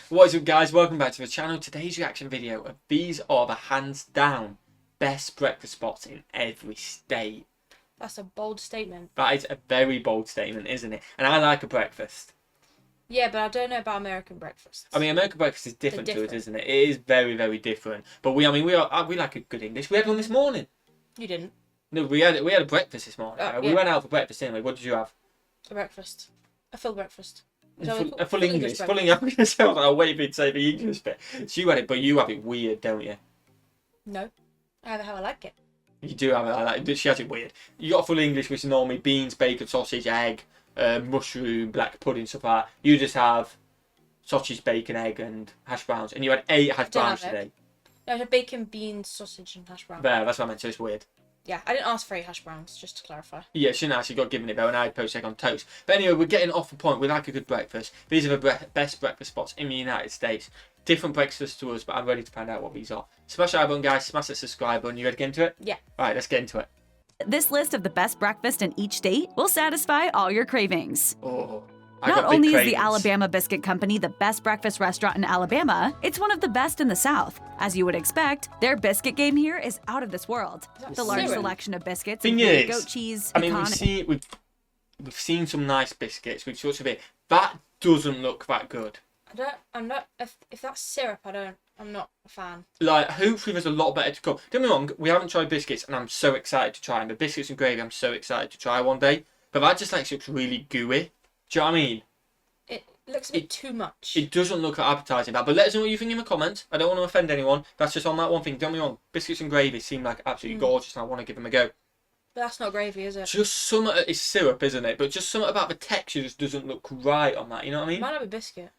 What is up, guys? Welcome back to the channel. Today's reaction video of these are the hands down best breakfast spots in every state. That's a bold statement. That is a very bold statement, isn't it? And I like a breakfast. Yeah, but I don't know about American breakfasts. I mean, American breakfast is different to us, isn't it? It is very, very different. But we like a good English. We had one this morning. You didn't. No, we had a breakfast this morning. Oh, We yeah. went out for breakfast anyway. What did you have? A breakfast. A full breakfast. A full English. Full English. I'm going to say, I'll wait for you to say the English bit. So you had it, but you have it weird, don't you? No. I have it how I like it. You do have it like that. She has it weird. You got full English, which is normally beans, bacon, sausage, egg, mushroom, black pudding, stuff like that. You just have sausage, bacon, egg, and hash browns. And you had 8 hash browns today. No, I had bacon, beans, sausage, and hash browns. There, that's what I meant. So it's weird. Yeah, I didn't ask for 8 hash browns, just to clarify. Yeah, shouldn't actually got given it though, and I had poached egg on toast. But anyway, we're getting off the point. We like a good breakfast. These are the best breakfast spots in the United States. Different breakfasts to us, but I'm ready to find out what these are. Smash that button, guys. Smash that subscribe button. You ready to get into it? Yeah. All right, let's get into it. This list of the best breakfast in each state will satisfy all your cravings. Oh, Not only is the Alabama Biscuit Company the best breakfast restaurant in Alabama, it's one of the best in the South. As you would expect, their biscuit game here is out of this world. The large selection of biscuits include goat cheese, I mean, we've seen some nice biscuits. We've sort of it. That doesn't look that good. If that's syrup, I'm not a fan. Like, hopefully there's a lot better to come. Don't get me wrong, we haven't tried biscuits, and I'm so excited to try them. The biscuits and gravy, I'm so excited to try one day. But that just like looks really gooey. Do you know what I mean? It looks a bit too much. It doesn't look appetizing, that. But let us know what you think in the comments. I don't want to offend anyone. That's just on that one thing. Don't get me wrong, biscuits and gravy seem like absolutely gorgeous, and I want to give them a go. But that's not gravy, is it? Just something, it's syrup, isn't it? But just something about the texture just doesn't look right on that. You know what I mean? Might not be biscuit.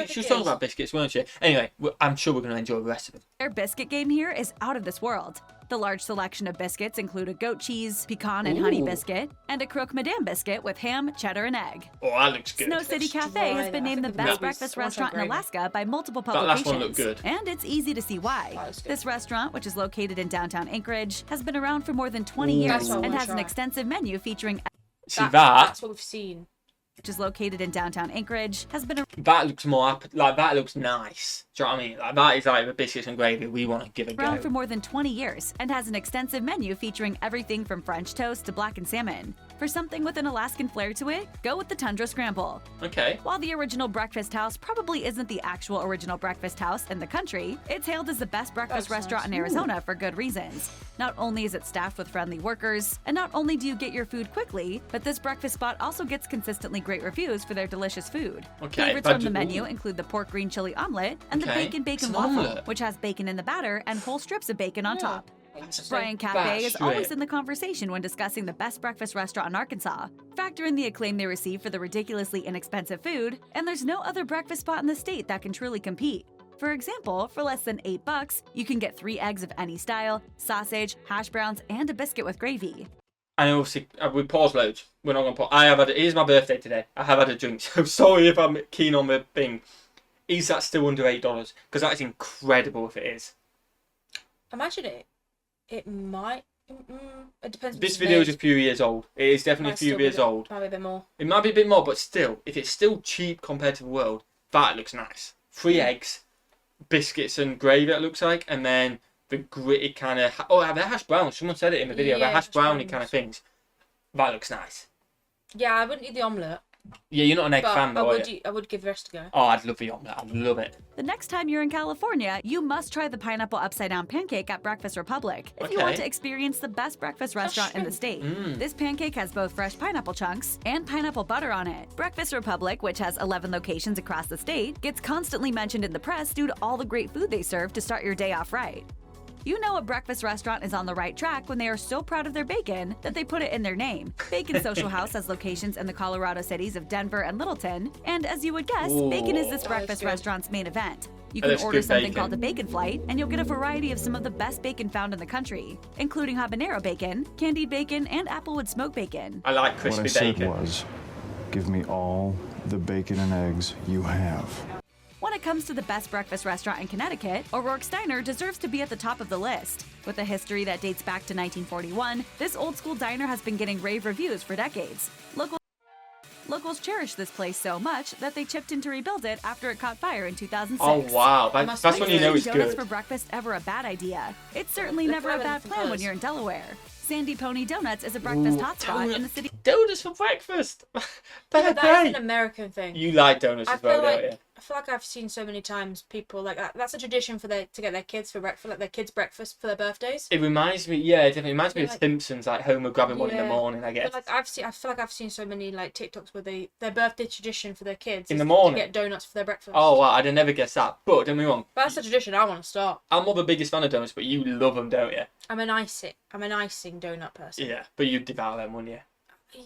She was talking about biscuits, weren't she? Anyway, I'm sure we're going to enjoy the rest of it. Their biscuit game here is out of this world. The large selection of biscuits include a goat cheese, pecan, and honey biscuit, and a croque madame biscuit with ham, cheddar, and egg. Oh, that looks good. Snow City Cafe has been named the best breakfast restaurant in Alaska by multiple publications. That last one looked good. And it's easy to see why. This restaurant, which is located in downtown Anchorage, has been around for more than 20 years and has an extensive menu featuring... That's what we've seen. Which is located in downtown Anchorage, has been... That looks more, like, that looks nice. Do you know what I mean? Like, that is like the biscuits and gravy we want to give a go. Around for more than 20 years and has an extensive menu featuring everything from French toast to blackened salmon. For something with an Alaskan flair to it, go with the Tundra Scramble. Okay. While the original breakfast house probably isn't the actual original breakfast house in the country, it's hailed as the best breakfast restaurant in Arizona for good reasons. Not only is it staffed with friendly workers, and not only do you get your food quickly, but this breakfast spot also gets consistently great reviews for their delicious food. Okay. Favorites from the menu include the pork green chili omelet and the bacon waffle, which has bacon in the batter and whole strips of bacon on top. Bryan Cafe is always in the conversation when discussing the best breakfast restaurant in Arkansas. Factor in the acclaim they receive for the ridiculously inexpensive food, and there's no other breakfast spot in the state that can truly compete. For example, for less than $8, you can get 3 eggs of any style, sausage, hash browns, and a biscuit with gravy. And obviously, we pause loads. We're not going to pause. It is my birthday today. I have had a drink, so sorry if I'm keen on the thing. Is that still under $8? Because that is incredible if it is. Imagine it. It might. It depends. This video is a few years old. It is definitely a few years old. Might be a bit more. It might be a bit more, but still, if it's still cheap compared to the world, that looks nice. 3 eggs, biscuits and gravy, it looks like, and then the gritty kind of... Oh, they're hash browns. Someone said it in the video. They're hash browny kind of things. That looks nice. Yeah, I wouldn't eat the omelette. Yeah, you're not an egg fan, though, I would give the rest a go. Oh, I'd love the omelette. I'd love it. The next time you're in California, you must try the pineapple upside-down pancake at Breakfast Republic if you want to experience the best breakfast restaurant in the state. This pancake has both fresh pineapple chunks and pineapple butter on it. Breakfast Republic, which has 11 locations across the state, gets constantly mentioned in the press due to all the great food they serve to start your day off right. You know a breakfast restaurant is on the right track when they are so proud of their bacon that they put it in their name. Bacon Social House has locations in the Colorado cities of Denver and Littleton, and as you would guess, bacon is this breakfast restaurant's main event. You can order something called a bacon flight, and you'll get a variety of some of the best bacon found in the country, including habanero bacon, candied bacon, and applewood smoked bacon. I like crispy bacon. What I said was, give me all the bacon and eggs you have. When it comes to the best breakfast restaurant in Connecticut, O'Rourke's Diner deserves to be at the top of the list. With a history that dates back to 1941, this old-school diner has been getting rave reviews for decades. Locals cherish this place so much that they chipped in to rebuild it after it caught fire in 2006. Oh wow, that's when you know it's donuts good. for breakfast ever a bad idea? It's certainly never a bad plan when you're in Delaware. Sandy Pony Donuts is a breakfast hotspot in the city. Donuts for breakfast. That is an American thing. You like donuts as well, don't you? I feel like I've seen so many times people like that. That's a tradition to get their kids for breakfast, like their kids' breakfast for their birthdays. It reminds me, yeah, it definitely reminds me of Simpsons, like Homer grabbing one in the morning, I guess. But I feel like I've seen so many like TikToks where their birthday tradition for their kids in is the morning to get donuts for their breakfast. Oh wow, I'd have never guessed that. But don't get me wrong. But that's a tradition I want to start. I'm not the biggest fan of donuts, but you love them, don't you? I'm an icing donut person. Yeah, but you'd devour them, wouldn't you?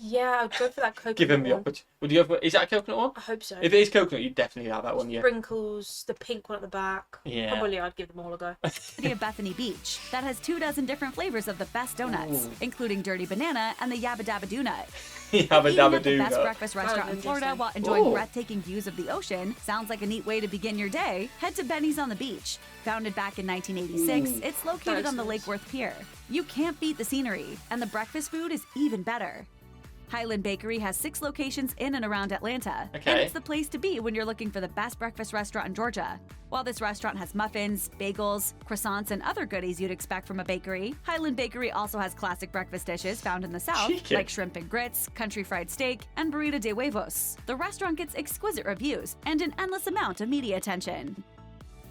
Yeah, I'd go for that coconut. Give him the one. opportunity. Would you go for? Is that a coconut one? I hope so. If it is coconut, you'd definitely have that one. Yeah. Sprinkles, the pink one at the back. Yeah. Probably I'd give them all a go. City of Bethany Beach that has 24 different flavors of the best donuts, including Dirty Banana and the Yabba Dabba Donut. Yabba Eating Dabba at the best Donut. breakfast restaurant in Florida while enjoying breathtaking views of the ocean sounds like a neat way to begin your day. Head to Benny's on the Beach. Founded back in 1986, it's located on the Lake Worth Pier. You can't beat the scenery, and the breakfast food is even better. Highland Bakery has 6 locations in and around Atlanta, and it's the place to be when you're looking for the best breakfast restaurant in Georgia. While this restaurant has muffins, bagels, croissants, and other goodies you'd expect from a bakery, Highland Bakery also has classic breakfast dishes found in the South, like shrimp and grits, country fried steak, and burrito de huevos. The restaurant gets exquisite reviews and an endless amount of media attention.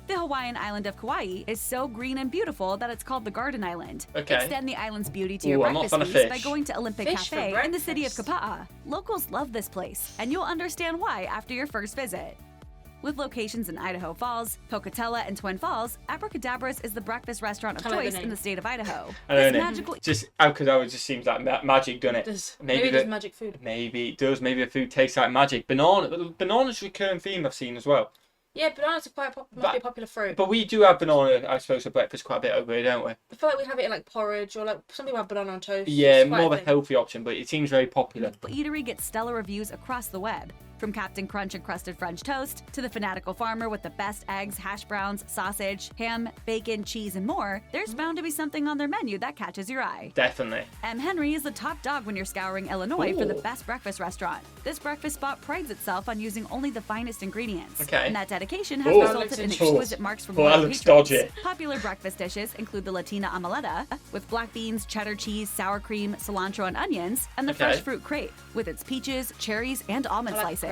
The Hawaiian island of Kauai is so green and beautiful that it's called the Garden Island. Extend the island's beauty to your breakfast feast by going to Olympic Cafe in the city of Kapa'a. Locals love this place, and you'll understand why after your first visit. With locations in Idaho Falls, Pocatello, and Twin Falls, Abracadabra's is the breakfast restaurant of choice in the state of Idaho. I don't know. Just Abracadabra just seems like magic, doesn't it? Maybe it is magic food. Maybe it does. Maybe the food tastes like magic. Banana's a recurring theme I've seen as well. Yeah, bananas are quite might be a popular fruit. But we do have banana, I suppose, for breakfast quite a bit over here, don't we? I feel like we have it in like porridge, or like some people have banana on toast. Yeah, more of a healthy option, but it seems very popular. The eatery gets stellar reviews across the web. From Captain Crunch encrusted French toast to the fanatical farmer with the best eggs, hash browns, sausage, ham, bacon, cheese, and more, there's bound to be something on their menu that catches your eye. Definitely. M. Henry is the top dog when you're scouring Illinois for the best breakfast restaurant. This breakfast spot prides itself on using only the finest ingredients. And that dedication has resulted in exquisite marks from loyal patrons. Dodgy. Popular breakfast dishes include the Latina Omeletta with black beans, cheddar cheese, sour cream, cilantro, and onions, and the fresh fruit crepe with its peaches, cherries, and almond slices.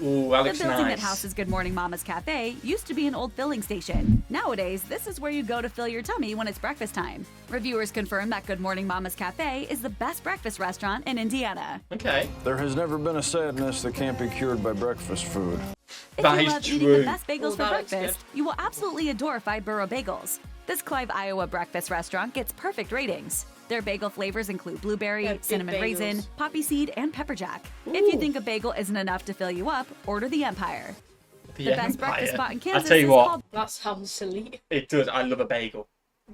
Ooh, that looks the building nice. that houses Good Morning Mama's Cafe used to be an old filling station. Nowadays, this is where you go to fill your tummy when it's breakfast time. Reviewers confirm that Good Morning Mama's Cafe is the best breakfast restaurant in Indiana. There has never been a sadness that can't be cured by breakfast food. If you love eating the best bagels for breakfast, you will absolutely adore Five Borough Bagels. This Clive, Iowa breakfast restaurant gets perfect ratings. Their bagel flavors include blueberry, cinnamon raisin, poppy seed, and pepper jack. If you think a bagel isn't enough to fill you up, order the Empire. The best breakfast spot in Kansas is called... That sounds silly. It does. I love a bagel.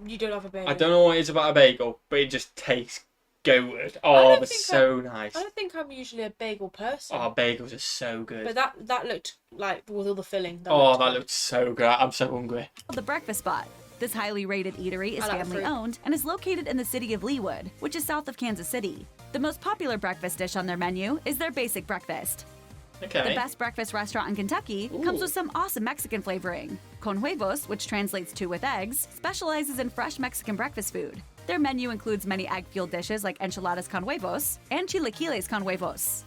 You don't love a bagel. I don't know what it is about a bagel, but it just tastes good. Oh, they're so nice. I don't think I'm usually a bagel person. Oh, bagels are so good. But that looked like with all the filling. That looked so good. I'm so hungry. The breakfast spot. This highly rated eatery is family-owned and is located in the city of Leawood, which is south of Kansas City. The most popular breakfast dish on their menu is their basic breakfast. The best breakfast restaurant in Kentucky comes with some awesome Mexican flavoring. Con Huevos, which translates to with eggs, specializes in fresh Mexican breakfast food. Their menu includes many egg-fueled dishes like enchiladas con huevos and chilaquiles con huevos.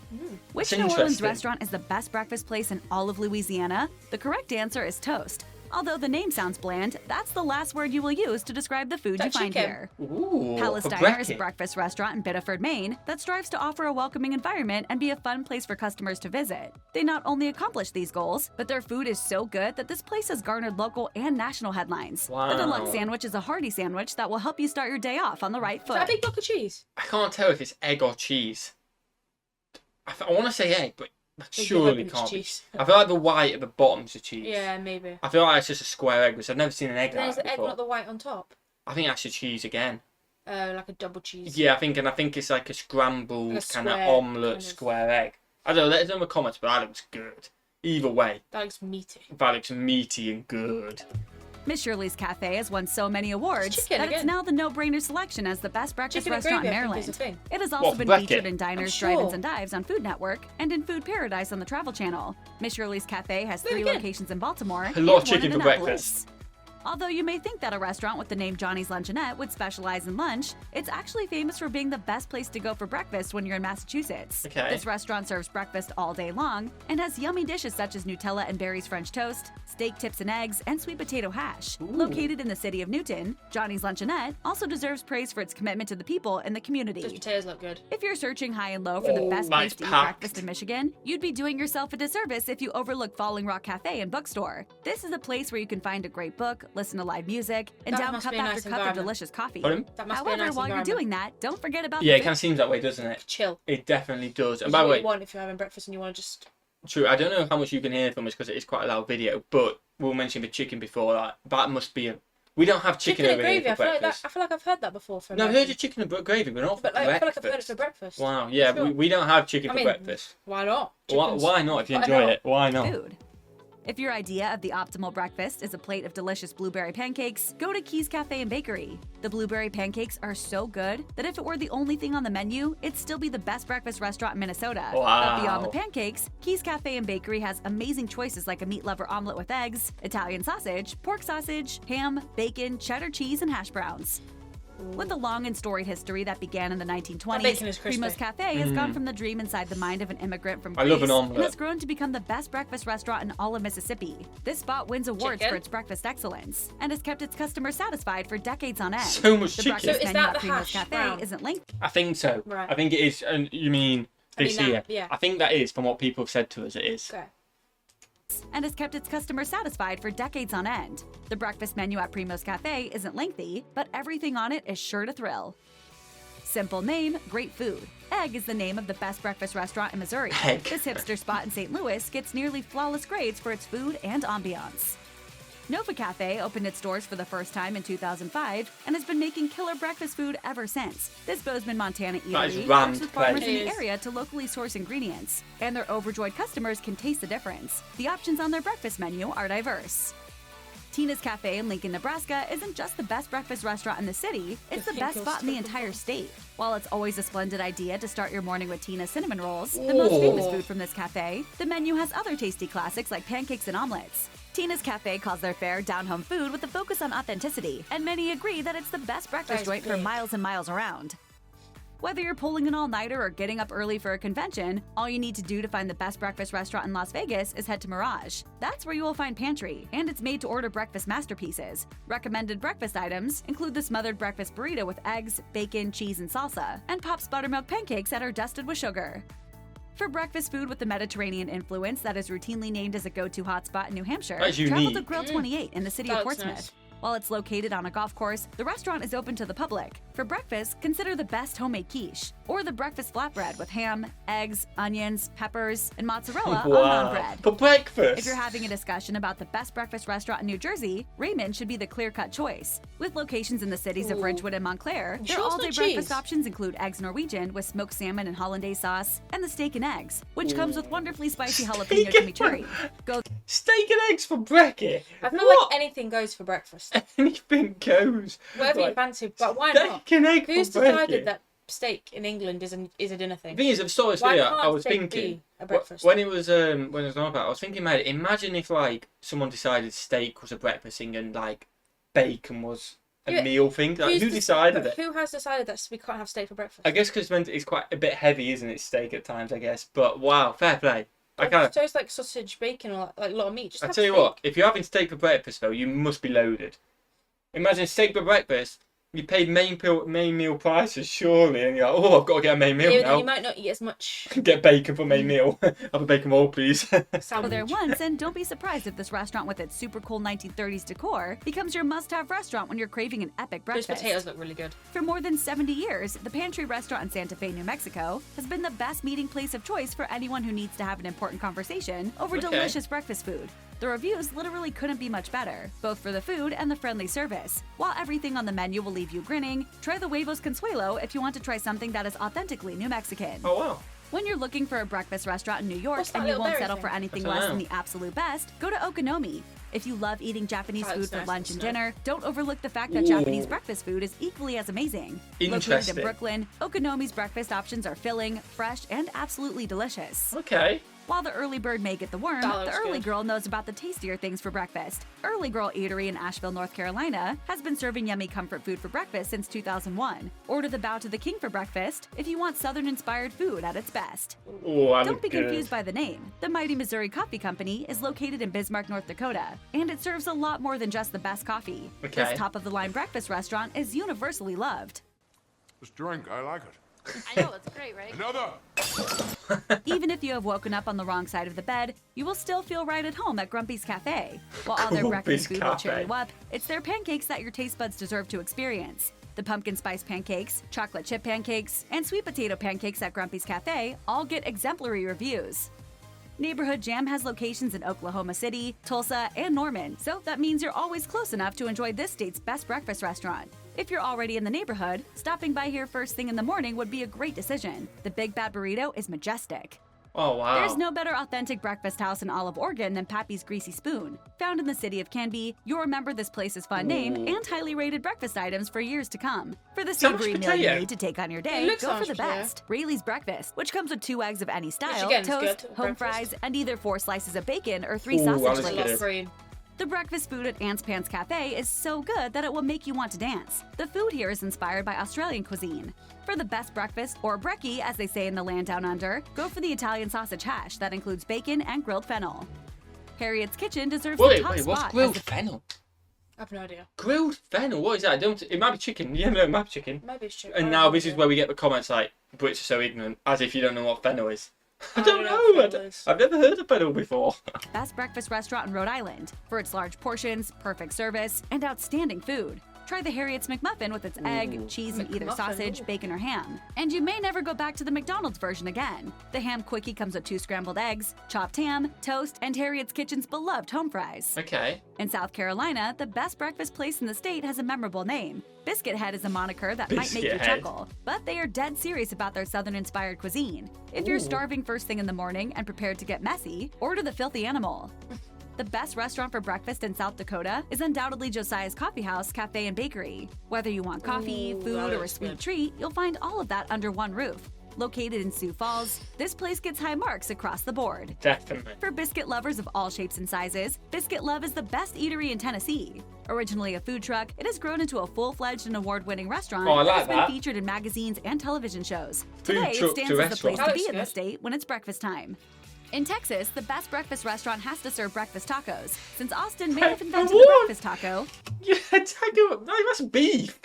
Which New Orleans restaurant is the best breakfast place in all of Louisiana? The correct answer is Toast. Although the name sounds bland, that's the last word you will use to describe the food you find here. Palace Diner is a breakfast restaurant in Biddeford, Maine that strives to offer a welcoming environment and be a fun place for customers to visit. They not only accomplish these goals, but their food is so good that this place has garnered local and national headlines. Wow. The deluxe sandwich is a hearty sandwich that will help you start your day off on the right foot. Is that a big block of cheese? I can't tell if it's egg or cheese. I want to say egg, but surely can't be. I feel like the white at the bottom's a cheese. Yeah, maybe. I feel like it's just a square egg, which I've never seen an egg like that before. Is the egg not the white on top? I think that's a cheese again. Like a double cheese. Yeah, I think it's like a scrambled kind of omelette square egg. I don't know, let us know in the comments, but that looks good. Either way. That looks meaty. That looks meaty and good. Miss Shirley's Cafe has won so many awards chicken that it's again. now the no-brainer selection as the best breakfast Chicken and restaurant in gravy, I think, Maryland. is a thing. It has also What, been bracket? featured in diners, I'm drive-ins, sure. and dives on Food Network and in Food Paradise on the Travel Channel. Miss Shirley's Cafe has 3 again. locations in Baltimore A and lot of one chicken in for Annapolis. breakfast. Although you may think that a restaurant with the name Johnny's Luncheonette would specialize in lunch, it's actually famous for being the best place to go for breakfast when you're in Massachusetts. Okay. This restaurant serves breakfast all day long and has yummy dishes such as Nutella and berries French toast, steak tips and eggs, and sweet potato hash. Located in the city of Newton, Johnny's Luncheonette also deserves praise for its commitment to the people and the community. Those potatoes look good. If you're searching high and low for the best nice place to eat packed. breakfast in Michigan, you'd be doing yourself a disservice if you overlook Falling Rock Cafe and Bookstore. This is a place where you can find a great book, listen to live music, and That down must cup be a after nice cup of environment. delicious coffee. Pardon? That must be a However, nice while you're environment. doing that, don't forget about Yeah, the it kind of seems that way, doesn't it? Chill. It definitely does. And This by is the what way, you want if you're having breakfast and you want to just... true, I don't know how much you can hear from us because it is quite a loud video, but we'll mention the chicken before that. That must be a... We don't have chicken, and over here gravy. for breakfast. I feel like I've heard that before. For No, I've heard American. of chicken and gravy, but not for But like, I feel like I've heard it breakfast. for breakfast. Wow, yeah, Sure. we don't have chicken I for mean, breakfast. Why not? Why, Chicken's- why not if you why enjoy not? it? Why not? food. If your idea of the optimal breakfast is a plate of delicious blueberry pancakes, go to Keys Cafe and Bakery. The blueberry pancakes are so good that if it were the only thing on the menu, it'd still be the best breakfast restaurant in Minnesota. But beyond the Wow. pancakes, Keys Cafe and Bakery has amazing choices like a meat lover omelet with eggs, Italian sausage, pork sausage, ham, bacon, cheddar cheese, and hash browns. With a long and storied history that began in the 1920s, bacon is crispy. Primo's Cafe has gone from the dream inside the mind of an immigrant from I Greece love an and omelet. has grown to become the best breakfast restaurant in all of Mississippi. This spot wins awards Chicken? for its breakfast excellence and has kept its customers satisfied for decades on end. So much the chicken. breakfast So is menu that at the Primo's hash Cafe brown? isn't lengthy. I think so. Right. I think it is. And you mean this that, year? yeah. I think that is from what people have said to us. It is. Okay. and has kept its customers satisfied for decades on end. The breakfast menu at Primo's Cafe isn't lengthy, but everything on it is sure to thrill. Simple name, great food. Egg is the name of the best breakfast restaurant in Missouri. Egg. This hipster spot in St. Louis gets nearly flawless grades for its food and ambiance. Nova Cafe opened its doors for the first time in 2005 and has been making killer breakfast food ever since. This Bozeman, Montana That is eatery rammed works with farmers place. in It the is. area to locally source ingredients, and their overjoyed customers can taste the difference. The options on their breakfast menu are diverse. Tina's Cafe in Lincoln, Nebraska isn't just the best breakfast restaurant in the city, it's the think best you'll spot in the stick with entire that. state. While it's always a splendid idea to start your morning with Tina's cinnamon rolls, the most famous Ooh. food from this cafe, the menu has other tasty classics like pancakes and omelets. Tina's Cafe calls their fare down-home food with a focus on authenticity, and many agree that it's the best breakfast That is joint for big. miles and miles around. Whether you're pulling an all-nighter or getting up early for a convention, all you need to do to find the best breakfast restaurant in Las Vegas is head to Mirage. That's where you will find pantry, and it's made to order breakfast masterpieces. Recommended breakfast items include the smothered breakfast burrito with eggs, bacon, cheese, and salsa, and Pop's buttermilk pancakes that are dusted with sugar. For breakfast food with the Mediterranean influence that is routinely named as a go-to hotspot in New Hampshire, That's travel to unique. Grill 28 in the city That of looks Portsmouth. nice. While it's located on a golf course, the restaurant is open to the public. For breakfast, consider the best homemade quiche, or the breakfast flatbread with ham, eggs, onions, peppers, and mozzarella on naan bread. For breakfast. If you're having a discussion about the best breakfast restaurant in New Jersey, Raymond should be the clear-cut choice. With locations in the cities of Ooh. Ridgewood and Montclair, their Sure it's all-day not breakfast cheese. options include eggs Norwegian with smoked salmon and hollandaise sauce, and the steak and eggs, which comes with wonderfully spicy jalapeno Steak and chimichurri. Go Steak and eggs for brekkie. I feel What? like anything goes for breakfast. Anything goes. Whatever you Like, fancy, but why not? Steak and egg Who's for brekkie. decided that steak in England is a dinner thing? The thing is, I'm sorry, Why I can't was steak thinking be a breakfast? when it was on about, I was thinking, mate, imagine if like someone decided steak was a breakfast thing and like bacon was a Yeah, meal thing. Like, Who's who dec- decided but it? Who has decided that we can't have steak for breakfast? I guess because it's quite a bit heavy, isn't it? Steak at times, I guess. But wow, fair play. I kind of. So it's like sausage, bacon, or like a lot of meat. Just I have tell you steak. what, if you're having steak for breakfast though, you must be loaded. Imagine steak for breakfast. You paid main meal prices, surely, and you're like, oh, I've got to get a main meal Yeah, now. you might not eat as much Get bacon for main meal. Have a bacon roll, please. Go sandwich. there once, and don't be surprised if this restaurant with its super cool 1930s decor becomes your must-have restaurant when you're craving an epic Those breakfast. potatoes look really good. For more than 70 years, the Pantry Restaurant in Santa Fe, New Mexico, has been the best meeting place of choice for anyone who needs to have an important conversation over Okay. delicious breakfast food. The reviews literally couldn't be much better, both for the food and the friendly service. While everything on the menu will leave you grinning, try the Huevos Consuelo if you want to try something that is authentically New Mexican. Oh wow. When you're looking for a breakfast restaurant in New York What's that and you little won't berry settle thing? for anything I don't less know. than the absolute best, go to Okonomi. If you love eating Japanese That food looks for nice lunch and and stuff. dinner, don't overlook the fact that Ooh. Japanese breakfast food is equally as amazing. Located Interesting. in Brooklyn, Okonomi's breakfast options are filling, fresh, and absolutely delicious. Okay. While the early bird may get the worm, That the looks early good. girl knows about the tastier things for breakfast. Early Girl Eatery in Asheville, North Carolina, has been serving yummy comfort food for breakfast since 2001. Order the Bow to the King for breakfast if you want Southern-inspired food at its best. Oh, I Don't look be good. confused by the name. The Mighty Missouri Coffee Company is located in Bismarck, North Dakota, and it serves a lot more than just the best coffee. Okay. This top-of-the-line breakfast restaurant is universally loved. This drink, I like it. I know, it's great, right? Another! Even if you have woken up on the wrong side of the bed, you will still feel right at home at Grumpy's Cafe. While all their Grumpy's breakfast food will cheer Cafe. you up, it's their pancakes that your taste buds deserve to experience. The pumpkin spice pancakes, chocolate chip pancakes, and sweet potato pancakes at Grumpy's Cafe all get exemplary reviews. Neighborhood Jam has locations in Oklahoma City, Tulsa, and Norman, so that means you're always close enough to enjoy this state's best breakfast restaurant. If you're already in the neighborhood, stopping by here first thing in the morning would be a great decision. The Big Bad Burrito is majestic. Oh, wow. There's no better authentic breakfast house in Olive, Oregon than Pappy's Greasy Spoon. Found in the city of Canby, you'll remember this place's fun name and highly rated breakfast items for years to come. For the So much savory meal you potato. need to take on your day, looks go for so the much potato. best. Rayleigh's Breakfast, which comes with 2 eggs of any style, again is toast, good for home breakfast. fries, and either 4 slices of bacon or 3 Ooh, sausage that was I good. links. love cream. The breakfast food at Ant's Pants Cafe is so good that it will make you want to dance. The food here is inspired by Australian cuisine. For the best breakfast, or brekkie as they say in the land down under, go for the Italian sausage hash that includes bacon and grilled fennel. Harriet's Kitchen deserves the Wait, top what's spot. grilled as fennel? I have no idea. Grilled fennel? What is that? I don't. It might be chicken. Yeah, no, it might be chicken. Maybe it's true. And now this is where we get the comments like, Brits are so ignorant, as if you don't know what fennel is. I don't know know. what fennel is. I've never heard of fennel before. best breakfast restaurant in Rhode Island for its large portions, perfect service, and outstanding food. Try the Harriet's McMuffin with its egg, cheese, and either McMuffin, sausage, ooh. bacon, or ham. And you may never go back to the McDonald's version again. The ham quickie comes with 2 scrambled eggs, chopped ham, toast, and Harriet's Kitchen's beloved home fries. Okay. In South Carolina, the best breakfast place in the state has a memorable name. Biscuit Head is a moniker that might make you Biscuit Head. chuckle, but they are dead serious about their Southern-inspired cuisine. If you're Ooh. starving first thing in the morning and prepared to get messy, order the Filthy Animal. The best restaurant for breakfast in South Dakota is undoubtedly Josiah's Coffee House, Cafe, and Bakery. Whether you want coffee, Ooh, food, that or a looks sweet good. treat, you'll find all of that under one roof. Located in Sioux Falls, this place gets high marks across the board. Definitely. For biscuit lovers of all shapes and sizes, Biscuit Love is the best eatery in Tennessee. Originally a food truck, it has grown into a full-fledged and award-winning restaurant Oh, I that like has been that. featured in magazines and television shows. Food Today, it truck stands to as the place restaurant. to be That in the looks state when it's breakfast time. In Texas, the best breakfast restaurant has to serve breakfast tacos, since Austin may have invented the What? breakfast taco. Yeah, a taco. No, that's beef.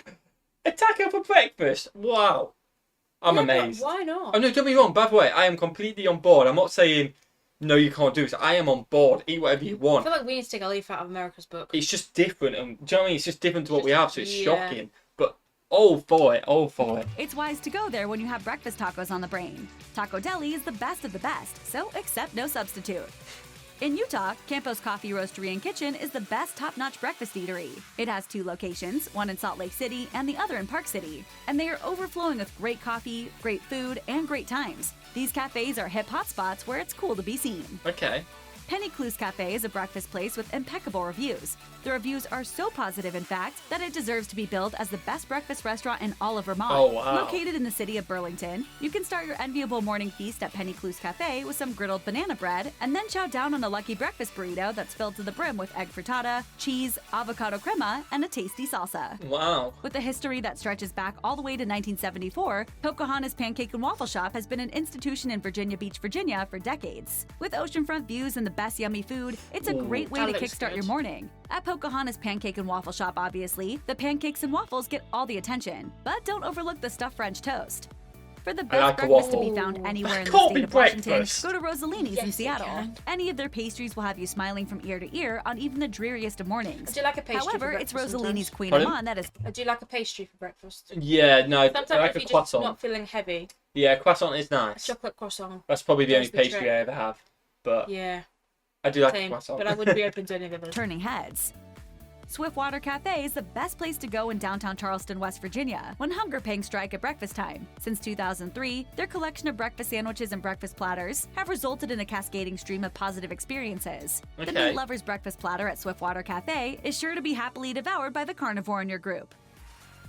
A taco for breakfast. Wow. I'm Yeah, but amazed. why not? Oh no, don't be wrong. By the way, I am completely on board. I'm not saying no, you can't do this. I am on board. Eat whatever you I want. feel like we need to take a leaf out of America's book. It's just different. And do you know what I mean? It's just different to what we have, so it's Yeah. shocking. But all for it. All for it. It's wise to go there when you have breakfast tacos on the brain. Taco Deli is the best of the best, so accept no substitute. In Utah, Campos Coffee Roastery and Kitchen is the best top-notch breakfast eatery. It has 2 locations, one in Salt Lake City and the other in Park City, and they are overflowing with great coffee, great food, and great times. These cafes are hip hotspots where it's cool to be seen. Okay. Penny Clues Cafe is a breakfast place with impeccable reviews. The reviews are so positive, in fact, that it deserves to be billed as the best breakfast restaurant in all of Vermont. Oh, wow. Located in the city of Burlington, you can start your enviable morning feast at Penny Clues Cafe with some griddled banana bread, and then chow down on a lucky breakfast burrito that's filled to the brim with egg frittata, cheese, avocado crema, and a tasty salsa. Wow. With a history that stretches back all the way to 1974, Pocahontas Pancake and Waffle Shop has been an institution in Virginia Beach, Virginia for decades. With oceanfront views and the best yummy food, it's a Ooh, great way that to looks kickstart good. your morning. At Pocahontas Pancake and Waffle Shop, obviously, the pancakes and waffles get all the attention, but don't overlook the stuffed French toast. For the best like a breakfast to waffle. be found anywhere in the Can't state be of Washington, breakfast. go to Rosalini's in Yes, you Seattle. can. Any of their pastries will have you smiling from ear to ear on even the dreariest of mornings. I do like a pastry for However, it's breakfast Rosalini's sometimes. Queen Pardon? Amand that is I do like a pastry for breakfast. Yeah, no, Sometimes I like if a you're just croissant. not feeling heavy, Yeah, croissant is a nice. chocolate croissant. That's probably the does only the pastry trick. I ever have. But Yeah, I do like a same. croissant. But I wouldn't be open to any of those. turning heads. Swiftwater Cafe is the best place to go in downtown Charleston, West Virginia, when hunger pangs strike at breakfast time. Since 2003, their collection of breakfast sandwiches and breakfast platters have resulted in a cascading stream of positive experiences. The Okay. meat lover's breakfast platter at Swiftwater Cafe is sure to be happily devoured by the carnivore in your group.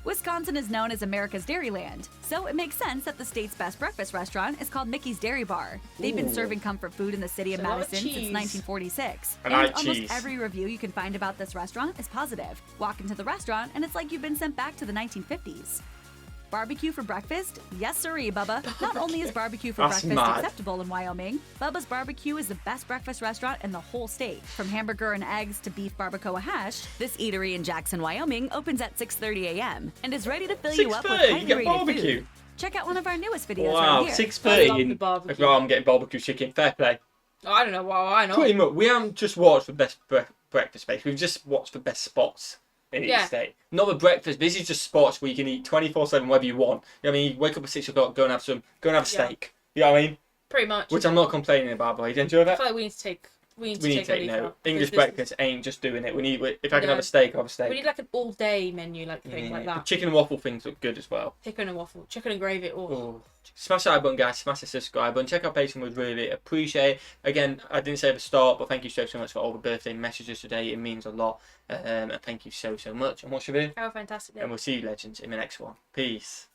Wisconsin is known as America's Dairyland, so it makes sense that the state's best breakfast restaurant is called Mickey's Dairy Bar. They've been serving comfort food in the city of So a lot of Madison since cheese. 1946. I like and almost cheese. every review you can find about this restaurant is positive. Walk into the restaurant and it's like you've been sent back to the 1950s. Barbecue for breakfast? Yes, sirree, Bubba. Not only is barbecue for That's breakfast mad. acceptable in Wyoming, Bubba's Barbecue is the best breakfast restaurant in the whole state. From hamburger and eggs to beef barbacoa hash, this eatery in Jackson, Wyoming opens at 6:30 a.m. and is ready to fill you up with 6:30, you highly get rated barbecue. food. Check out one of our newest videos Wow, right here. 6:30. I love the barbecue. Oh, I'm getting barbecue chicken. Fair play. I don't know why not. Pretty much. We haven't just watched for best breakfast space. We've just watched for best spots in each Yeah. state. Not the breakfast. This is just spots where you can eat 24/7 wherever you want. You know what I mean? You wake up at 6 o'clock, go and have a Yeah. steak. You know what I mean? Pretty much. Which I'm not complaining about, but you enjoy I that? feel like we need to take We need to take a leaf note. out, English because this breakfast ain't just doing it. If I can No. have a steak, I'll have a is- steak. We need like an all-day menu, like thing Yeah. like The that. chicken and waffle things look good as well. Chicken and waffle, chicken and gravy. Oh, Oh. Smash that like button, guys. Smash the subscribe button. Check out Patreon. We'd really appreciate it. Again, I didn't say at the start, but thank you so much for all the birthday messages today. It means a lot. And thank you so much. And what's your video? have a fantastic day. And we'll see you, legends, in the next one. Peace.